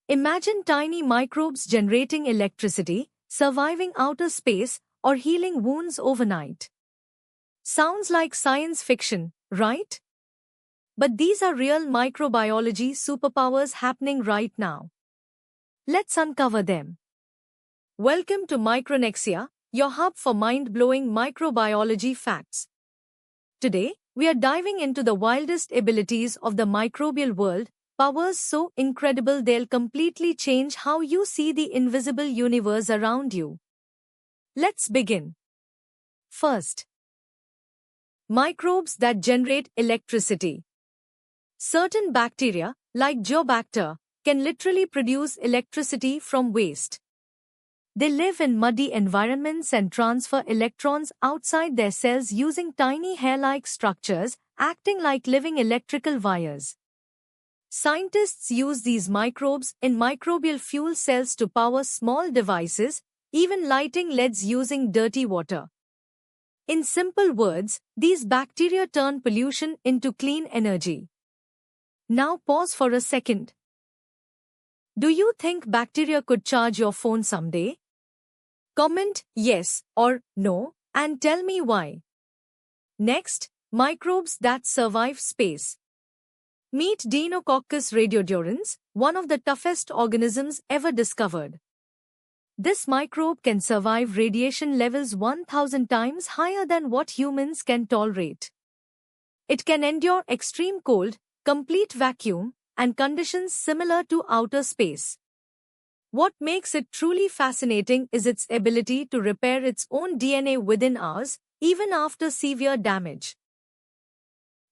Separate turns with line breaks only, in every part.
Imagine tiny microbes generating electricity, surviving outer space, or healing wounds overnight. Sounds like science fiction, right? But these are real microbiology superpowers happening right now. Let's uncover them. Welcome to Micronexia, your hub for mind-blowing microbiology facts. Today, we are diving into the wildest abilities of the microbial world, powers so incredible they'll completely change how you see the invisible universe around you. Let's begin. First, microbes that generate electricity. Certain bacteria, like Geobacter, can literally produce electricity from waste. They live in muddy environments and transfer electrons outside their cells using tiny hair-like structures, acting like living electrical wires. Scientists use these microbes in microbial fuel cells to power small devices, even lighting LEDs using dirty water. In simple words, these bacteria turn pollution into clean energy. Now pause for a second. Do you think bacteria could charge your phone someday? Comment yes or no and tell me why. Next, microbes that survive space. Meet Deinococcus radiodurans, one of the toughest organisms ever discovered. This microbe can survive radiation levels 1,000 times higher than what humans can tolerate. It can endure extreme cold, complete vacuum, and conditions similar to outer space. What makes it truly fascinating is its ability to repair its own DNA within hours, even after severe damage.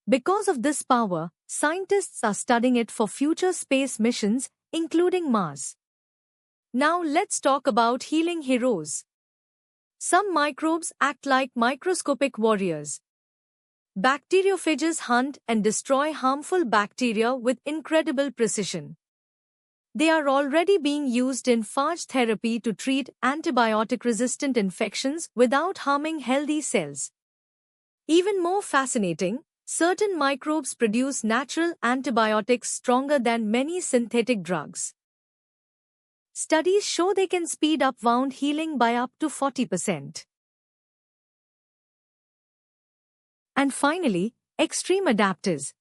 Because of this power, scientists are studying it for future space missions, including Mars. Now let's talk about healing heroes. Some microbes act like microscopic warriors. Bacteriophages hunt and destroy harmful bacteria with incredible precision. They are already being used in phage therapy to treat antibiotic-resistant infections without harming healthy cells. Even more fascinating, certain microbes produce natural antibiotics stronger than many synthetic drugs. Studies show they can speed up wound healing by up to 40%. And finally, extreme adapters.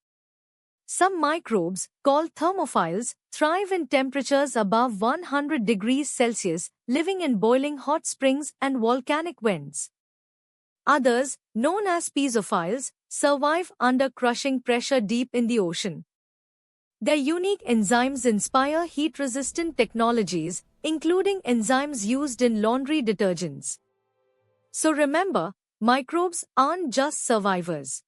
Some microbes, called thermophiles, thrive in temperatures above 100 degrees Celsius, living in boiling hot springs and volcanic vents. Others, known as piezophiles, survive under crushing pressure deep in the ocean. Their unique enzymes inspire heat-resistant technologies, including enzymes used in laundry detergents. So remember, microbes aren't just survivors.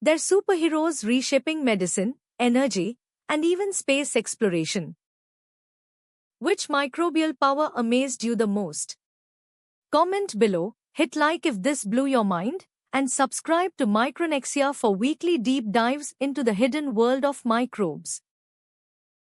They're superheroes reshaping medicine, energy, and even space exploration. Which microbial power amazed you the most? Comment below, hit like if this blew your mind, and subscribe to Micronexia for weekly deep dives into the hidden world of microbes.